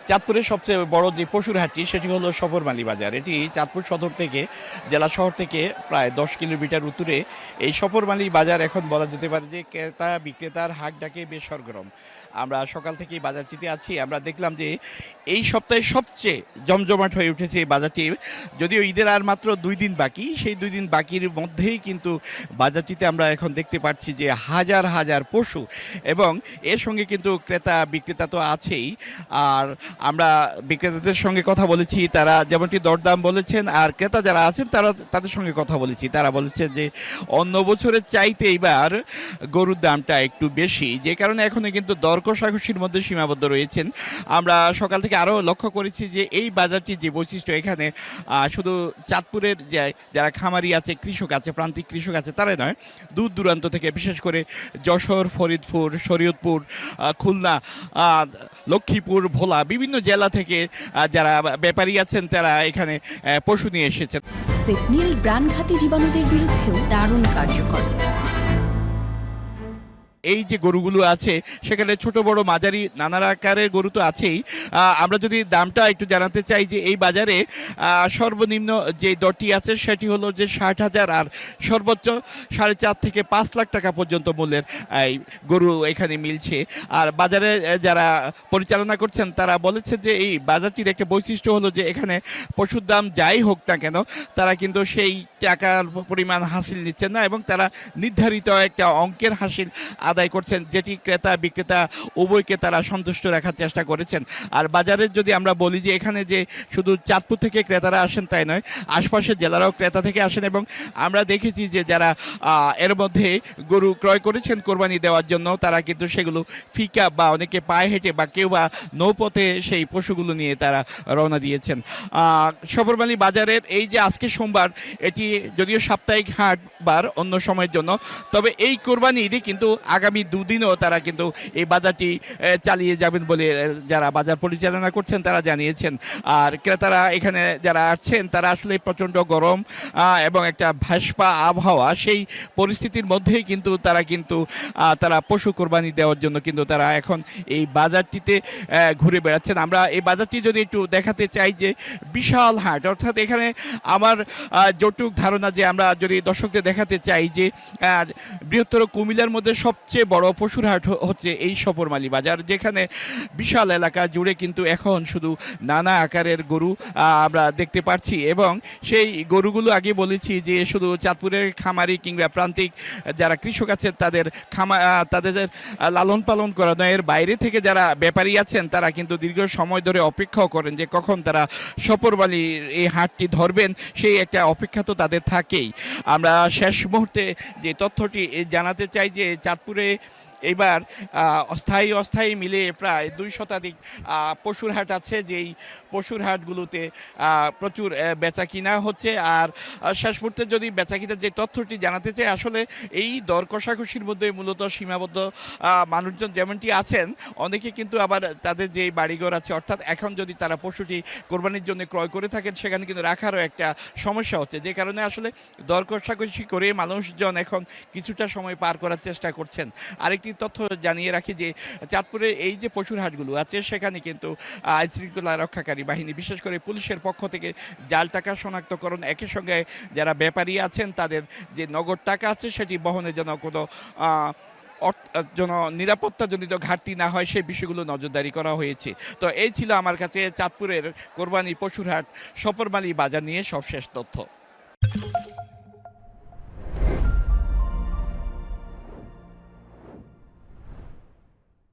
চাঁদপুরের সবচেয়ে বড় যে পশুর হাটটি সেটি হলো সফরমালী বাজার। এটি চাঁদপুর সদর থেকে, জেলা শহর থেকে প্রায় 10 কিলোমিটার উত্তরে। এই সফরমালী বাজার এখন বলা যেতে পারে যে ক্রেতা বিক্রেতার হাক ডাকে বেশ সরগরম। আমরা সকাল থেকেই বাজারটিতে আছি। আমরা দেখলাম যে এই সপ্তাহে সবচেয়ে জমজমাট হয়ে উঠেছে এই বাজারটি। যদিও ঈদের আর মাত্র 2 দিন বাকি, সেই 2 দিন বাকির মধ্যেই কিন্তু বাজারটিতে আমরা এখন দেখতে পাচ্ছি যে হাজার হাজার পশু, এবং এর সঙ্গে কিন্তু ক্রেতা বিক্রেতা তো আছেই। আর আমরা বিক্রেতাদের সঙ্গে কথা বলেছি, তারা যেমনটি দরদাম বলেছেন, আর ক্রেতা যারা আছেন তারা তাদের সঙ্গে কথা বলেছি, তারা বলেছে যে অন্য বছরের চাইতে এবার গরুর দামটা একটু বেশি, যে কারণে এখনো কিন্তু দর কষাকষির মধ্যে সীমাবদ্ধ রয়েছেন। আমরা সকাল থেকে আরও লক্ষ্য করেছি যে এই বাজারটি যে বৈশিষ্ট্য, এখানে শুধু চাঁদপুরের যারা খামারি আছে, কৃষক আছে, প্রান্তিক কৃষক আছে, তারাই নয়, দূর দূরান্ত থেকে, বিশেষ করে যশোর, ফরিদপুর, শরীয়তপুর, খুলনা, লক্ষ্মীপুর, ভোলা, বিভিন্ন জেলা থেকে যারা ব্যাপারী আছেন তারা এখানে পশু নিয়ে এসেছেন। সেপনিল প্রাণঘাতী জীবাণুদের বিরুদ্ধেও দারুণ কার্যকর। এই যে গরুগুলো আছে সেখানে ছোট বড় মাঝারি নানা আকারের গরু তো আছেই। আমরা যদি দামটা একটু জানাতে চাই যে এই বাজারে সর্বনিম্ন যে দরটি আছে সেটি হলো যে 60,000, আর সর্বোচ্চ 4.5 থেকে 5 লাখ টাকা পর্যন্ত মূল্যের এই গরু এখানে মিলছে। আর বাজারে যারা পরিচালনা করছেন তারা বলেছে যে এই বাজারটির একটা বৈশিষ্ট্য হলো যে এখানে পশুর দাম যাই হোক না কেন, তারা কিন্তু সেই টাকার পরিমাণ হাসিল নিচ্ছেন না, এবং তারা নির্ধারিত একটা অঙ্কের হাসিল আদায় করছেন, যেটি ক্রেতা বিক্রেতা উভয়কে তারা সন্তুষ্ট রাখার চেষ্টা করেছেন। আর বাজারের যদি আমরা বলি যে এখানে যে শুধু চাঁদপুর থেকে ক্রেতারা আসেন তাই নয়, আশপাশের জেলারাও ক্রেতা থেকে আসেন, এবং আমরা দেখেছি যে যারা এর মধ্যে গরু ক্রয় করেছেন কোরবানি দেওয়ার জন্য, তারা কিন্তু সেগুলো ফিকা বা অনেকে পায়ে হেঁটে বা কেউ বা নৌপথে সেই পশুগুলো নিয়ে তারা রওনা দিয়েছেন। সফরমালী বাজারের এই যে আজকে সোমবার, এটি যদিও সাপ্তাহিক হাটবার অন্য সময়ের জন্য, তবে এই কোরবানি ঈদে কিন্তু আগামী 2 দিনও তারা কিন্তু এই বাজারটি চালিয়ে যাবেন বলে যারা বাজার পরিচালনা করছেন তারা জানিয়েছেন। আর ক্রেতারা এখানে যারা আসছেন তারা আসলে প্রচণ্ড গরম এবং একটা ভাস্পা আবহাওয়া, সেই পরিস্থিতির মধ্যেই কিন্তু তারা পশু কোরবানি দেওয়ার জন্য কিন্তু তারা এখন এই বাজারটিতে ঘুরে বেড়াচ্ছেন। আমরা এই বাজারটি যদি একটু দেখাতে চাই যে বিশাল হাট, অর্থাৎ এখানে আমার যতটুক ধারণা যে আমরা যদি দর্শকদের দেখাতে চাই যে বৃহত্তর কুমিল্লার মধ্যে সবচেয়ে বড় পশুর হাট হচ্ছে এই সফরমালী বাজার, যেখানে বিশাল এলাকা জুড়ে কিন্তু এখন শুধু নানা আকারের গরু আমরা দেখতে পাচ্ছি। এবং সেই গরুগুলো আগে বলেছি যে শুধু চাঁদপুরের খামারি কিংবা প্রান্তিক যারা কৃষক আছেন তাদের লালন পালন করানো, এর বাইরে থেকে যারা ব্যাপারী আছেন তারা কিন্তু দীর্ঘ সময় ধরে অপেক্ষাও করেন যে কখন তারা সফরমালীর এই হাটটি ধরবেন, সেই একটা অপেক্ষা তো তাদের থাকেই। আমরা শেষ মুহূর্তে যে তথ্যটি জানাতে চাই যে চাঁদপুরে এবার অস্থায়ী মিলে প্রায় 2 শতাধিক পশুর হাট আছে, যেই পশুর হাটগুলোতে প্রচুর বেচা কিনা হচ্ছে। আর শেষ মুহূর্তে যদি বেচা কিনার যে তথ্যটি জানাতে চাই, আসলে এই দর কষাকষির মধ্যে মূলত সীমাবদ্ধ মানুষজন যেমনটি আছেন, অনেকে কিন্তু আবার তাদের যে বাড়িঘর আছে, অর্থাৎ এখন যদি তারা পশুটি কোরবানির জন্য ক্রয় করে থাকেন সেখানে কিন্তু রাখারও একটা সমস্যা হচ্ছে, যে কারণে আসলে দর কষাকষি করে মানুষজন এখন কিছুটা সময় পার করার চেষ্টা করছেন। আরেকটি তথ্য জানিয়ে রাখি যে চাঁদপুরে এই যে পশুর হাটগুলো আছে সেখানে কিন্তু আইনশৃঙ্খলা রক্ষাকারী বাহিনী, বিশেষ করে পুলিশের পক্ষ থেকে জাল টাকা শনাক্তকরণ, একই সঙ্গে যারা ব্যাপারী আছেন তাদের যে নগদ টাকা আছে সেটি বহনের জন্য কোনো নিরাপত্তাজনিত ঘাটতি না হয় সেই বিষয়গুলো নজরদারি করা হয়েছে। তো এই ছিল আমার কাছে চাঁদপুরের কোরবানি পশুর হাট সফরমালী বাজার নিয়ে সবশেষ তথ্য।